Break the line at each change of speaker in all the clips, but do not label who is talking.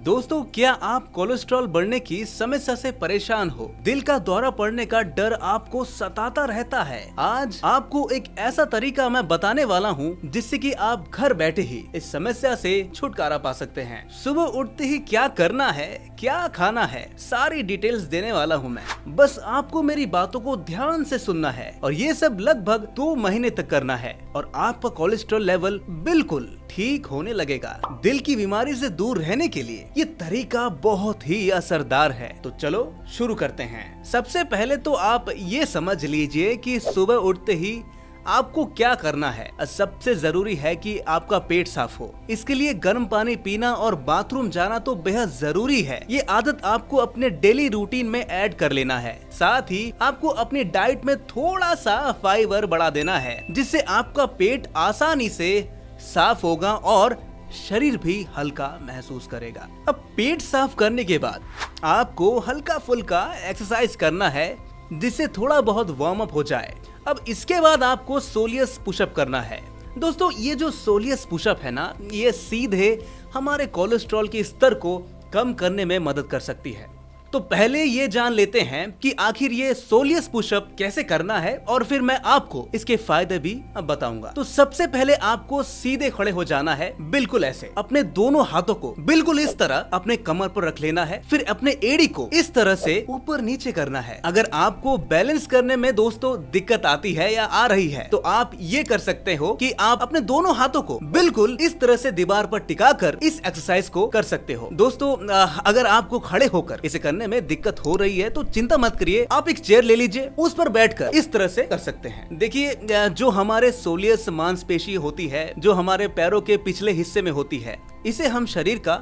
दोस्तों, क्या आप कोलेस्ट्रॉल बढ़ने की समस्या से परेशान हो? दिल का दौरा पड़ने का डर आपको सताता रहता है। आज आपको एक ऐसा तरीका मैं बताने वाला हूँ जिससे कि आप घर बैठे ही इस समस्या से छुटकारा पा सकते हैं। सुबह उठते ही क्या करना है, क्या खाना है, सारी डिटेल्स देने वाला हूँ मैं। बस आपको मेरी बातों को ध्यान से सुनना है और ये सब लगभग 2 महीने तक करना है और आपका कोलेस्ट्रॉल लेवल बिल्कुल ठीक होने लगेगा। दिल की बीमारी से दूर रहने के लिए ये तरीका बहुत ही असरदार है। तो चलो शुरू करते हैं। सबसे पहले तो आप ये समझ लीजिए कि सुबह उठते ही आपको क्या करना है। सबसे जरूरी है कि आपका पेट साफ हो। इसके लिए गर्म पानी पीना और बाथरूम जाना तो बेहद जरूरी है। ये आदत आपको अपने डेली रूटीन में ऐड कर लेना है। साथ ही आपको अपनी डाइट में थोड़ा सा फाइबर बढ़ा देना है, जिससे आपका पेट आसानी से साफ होगा और शरीर भी हल्का महसूस करेगा। अब पेट साफ करने के बाद आपको हल्का फुल्का एक्सरसाइज करना है, जिससे थोड़ा बहुत वार्म अप हो जाए। अब इसके बाद आपको सोलियस पुशअप करना है। दोस्तों, ये जो सोलियस पुशअप है ना, ये सीधे हमारे कोलेस्ट्रॉल के स्तर को कम करने में मदद कर सकती है। तो पहले ये जान लेते हैं कि आखिर ये सोलियस पुशअप कैसे करना है और फिर मैं आपको इसके फायदे भी बताऊंगा। तो सबसे पहले आपको सीधे खड़े हो जाना है, बिल्कुल ऐसे। अपने दोनों हाथों को बिल्कुल इस तरह अपने कमर पर रख लेना है। फिर अपने एड़ी को इस तरह से ऊपर नीचे करना है। अगर आपको बैलेंस करने में दोस्तों दिक्कत आती है या आ रही है, तो आप ये कर सकते हो कि आप अपने दोनों हाथों को बिल्कुल इस तरह से दीवार पर टिका कर इस एक्सरसाइज को कर सकते हो। दोस्तों, अगर आपको खड़े होकर इसे करने में दिक्कत हो रही है तो चिंता मत करिए, आप एक चेयर ले लीजिए, उस पर बैठकर इस तरह से कर सकते हैं। देखिए, जो हमारे सोलियस मांसपेशी होती है, जो हमारे पैरों के पिछले हिस्से में होती है, इसे हम शरीर का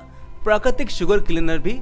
प्राकृतिक शुगर क्लीनर भी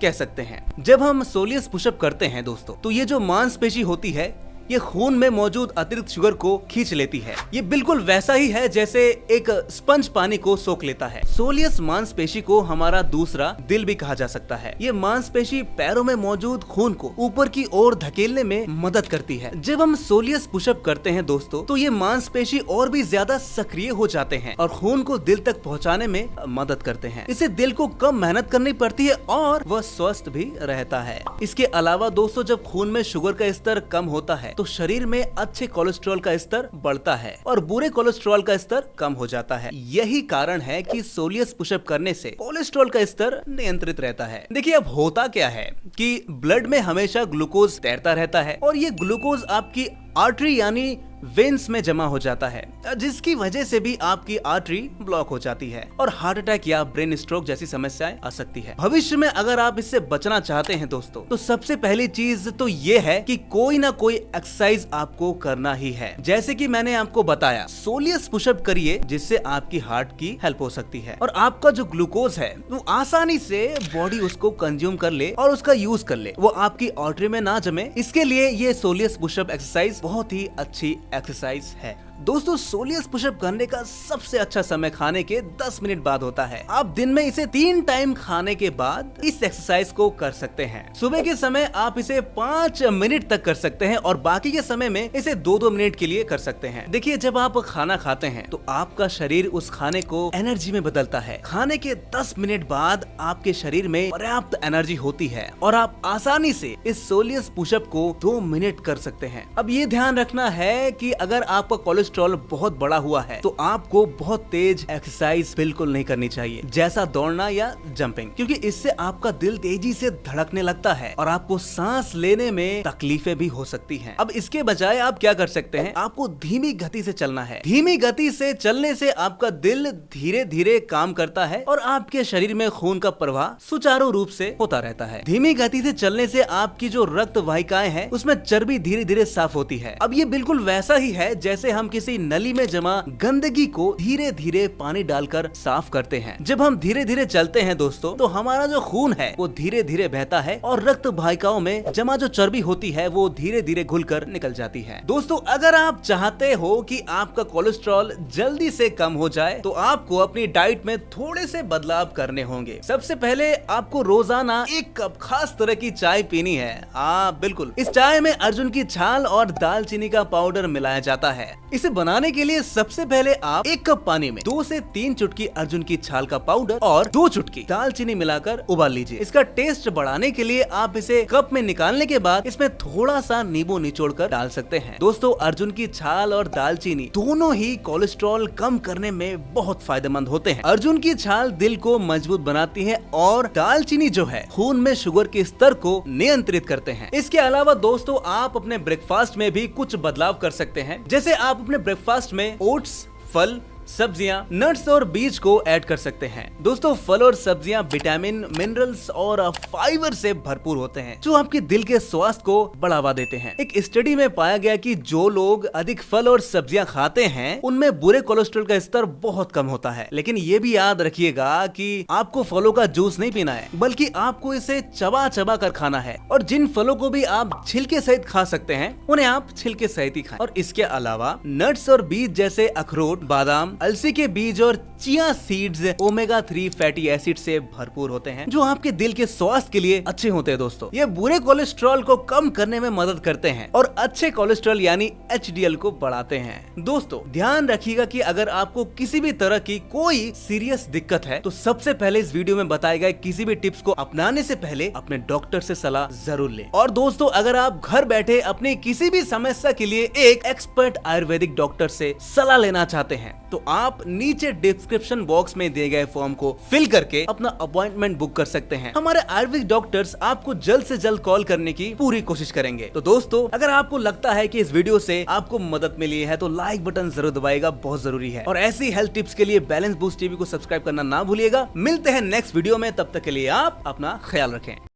कह सकते हैं। जब हम सोलियस पुशअप करते हैं दोस्तों, तो ये जो मांसपेशी होती है, ये खून में मौजूद अतिरिक्त शुगर को खींच लेती है। ये बिल्कुल वैसा ही है जैसे एक स्पंज पानी को सोख लेता है। सोलियस मांसपेशी को हमारा दूसरा दिल भी कहा जा सकता है। ये मांसपेशी पैरों में मौजूद खून को ऊपर की ओर धकेलने में मदद करती है। जब हम सोलियस पुशअप करते हैं दोस्तों, तो ये मांसपेशी और भी ज्यादा सक्रिय हो जाते हैं और खून को दिल तक पहुँचाने में मदद करते हैं। इससे दिल को कम मेहनत करनी पड़ती है और वह स्वस्थ भी रहता है। इसके अलावा दोस्तों, जब खून में शुगर का स्तर कम होता है तो शरीर में अच्छे कोलेस्ट्रॉल का स्तर बढ़ता है और बुरे कोलेस्ट्रॉल का स्तर कम हो जाता है। यही कारण है कि सोलियस पुशअप करने से कोलेस्ट्रॉल का स्तर नियंत्रित रहता है। देखिए, अब होता क्या है कि ब्लड में हमेशा ग्लूकोज तैरता रहता है और ये ग्लूकोज आपकी आर्टरी यानी वेन्स में जमा हो जाता है, जिसकी वजह से भी आपकी आर्टरी ब्लॉक हो जाती है और हार्ट अटैक या ब्रेन स्ट्रोक जैसी समस्याएं आ सकती है। भविष्य में अगर आप इससे बचना चाहते हैं दोस्तों, तो सबसे पहली चीज तो ये है कि कोई ना कोई एक्सरसाइज आपको करना ही है। जैसे कि मैंने आपको बताया, सोलियस पुशअप करिए, जिससे आपकी हार्ट की हेल्प हो सकती है और आपका जो ग्लूकोज है वो आसानी से बॉडी उसको कंज्यूम कर ले और उसका यूज कर ले, वो आपकी आर्टरी में ना जमे। इसके लिए ये सोलियस पुशअप एक्सरसाइज बहुत ही अच्छी एक्सरसाइज है। दोस्तों, सोलियस पुशअप करने का सबसे अच्छा समय खाने के 10 मिनट बाद होता है। आप दिन में इसे 3 टाइम खाने के बाद इस एक्सरसाइज को कर सकते हैं। सुबह के समय आप इसे 5 मिनट तक कर सकते हैं और बाकी के समय में इसे 2-2 मिनट के लिए कर सकते हैं। देखिए, जब आप खाना खाते हैं तो आपका शरीर उस खाने को एनर्जी में बदलता है। खाने के 10 मिनट बाद आपके शरीर में पर्याप्त एनर्जी होती है और आप आसानी से इस सोलियस पुशअप को 2 मिनट कर सकते हैं। अब ये ध्यान रखना है कि अगर आपका कोलेस्ट्रॉल बहुत बड़ा हुआ है तो आपको बहुत तेज एक्सरसाइज बिल्कुल नहीं करनी चाहिए, जैसा दौड़ना या जंपिंग, क्योंकि इससे आपका दिल तेजी से धड़कने लगता है और आपको सांस लेने में तकलीफें भी हो सकती हैं। अब इसके बजाय आप क्या कर सकते हैं, आपको धीमी गति से चलना है। धीमी गति से चलने से आपका दिल धीरे धीरे काम करता है और आपके शरीर में खून का प्रवाह सुचारू रूप से होता रहता है। धीमी गति से चलने से आपकी जो रक्त वाहिकाएं हैं, उसमें चर्बी धीरे धीरे साफ होती है। अब ये बिल्कुल वैसा ही है जैसे हम किसी नली में जमा गंदगी को धीरे धीरे पानी डालकर साफ करते हैं। जब हम धीरे धीरे चलते हैं दोस्तों, तो हमारा जो खून है वो धीरे धीरे बहता है और रक्त वाहिकाओं में जमा जो चर्बी होती है वो धीरे धीरे घुलकर निकल जाती है। दोस्तों, अगर आप चाहते हो कि आपका कोलेस्ट्रॉल जल्दी से कम हो जाए, तो आपको अपनी डाइट में थोड़े से बदलाव करने होंगे। सबसे पहले आपको रोजाना 1 कप खास तरह की चाय पीनी है। हाँ, बिल्कुल। इस चाय में अर्जुन की छाल और दालचीनी का पाउडर मिलाया जाता है। इसे इसे बनाने के लिए सबसे पहले आप 1 कप पानी में 2 से 3 चुटकी अर्जुन की छाल का पाउडर और 2 चुटकी दालचीनी मिलाकर उबाल लीजिए। इसका टेस्ट बढ़ाने के लिए आप इसे कप में निकालने के बाद इसमें थोड़ा सा नींबू निचोड़ कर डाल सकते हैं। दोस्तों, अर्जुन की छाल और दालचीनी दोनों ही कोलेस्ट्रॉल कम करने में बहुत फायदेमंद होते हैं। अर्जुन की छाल दिल को मजबूत बनाती है और दालचीनी जो है खून में शुगर के स्तर को नियंत्रित करते हैं। इसके अलावा दोस्तों, आप अपने ब्रेकफास्ट में भी कुछ बदलाव कर सकते हैं। जैसे आप अपने ब्रेकफास्ट में ओट्स, फल, सब्जियां, नट्स और बीज को ऐड कर सकते हैं। दोस्तों, फल और सब्जियां विटामिन, मिनरल्स और फाइबर से भरपूर होते हैं जो आपके दिल के स्वास्थ्य को बढ़ावा देते हैं। एक स्टडी में पाया गया कि जो लोग अधिक फल और सब्जियां खाते हैं उनमें बुरे कोलेस्ट्रॉल का स्तर बहुत कम होता है। लेकिन ये भी याद रखिएगा कि आपको फलों का जूस नहीं पीना है, बल्कि आपको इसे चबा चबा कर खाना है। और जिन फलों को भी आप छिलके सहित खा सकते हैं उन्हें आप छिलके सहित ही खाएं। और इसके अलावा नट्स और बीज जैसे अखरोट, बादाम, अलसी के बीज और chia seeds omega 3 fatty acid से भरपूर होते हैं जो आपके दिल के स्वास्थ्य के लिए अच्छे होते हैं। दोस्तों, ये बुरे कोलेस्ट्रॉल को कम करने में मदद करते हैं और अच्छे कोलेस्ट्रॉल यानी HDL को बढ़ाते हैं। दोस्तों, ध्यान रखिएगा कि अगर आपको किसी भी तरह की कोई सीरियस दिक्कत है तो सबसे पहले इस वीडियो में बताए गए किसी भी टिप्स को अपनाने से पहले अपने डॉक्टर से सलाह जरूर लें। और दोस्तों, अगर आप घर बैठे अपनी किसी भी समस्या के लिए एक एक्सपर्ट आयुर्वेदिक डॉक्टर से सलाह लेना चाहते हैं तो आप नीचे डिस्क्रिप्शन बॉक्स में दिए गए फॉर्म को फिल करके अपना अपॉइंटमेंट बुक कर सकते हैं। हमारे आयुर्वेदिक डॉक्टर्स आपको जल्द से जल्द कॉल करने की पूरी कोशिश करेंगे। तो दोस्तों, अगर आपको लगता है कि इस वीडियो से आपको मदद मिली है तो लाइक बटन जरूर दबाएगा, बहुत जरूरी है। और ऐसी हेल्थ टिप्स के लिए बैलेंस बूस्ट टीवी को सब्सक्राइब करना ना भूलिएगा। मिलते हैं नेक्स्ट वीडियो में, तब तक के लिए आप अपना ख्याल रखें।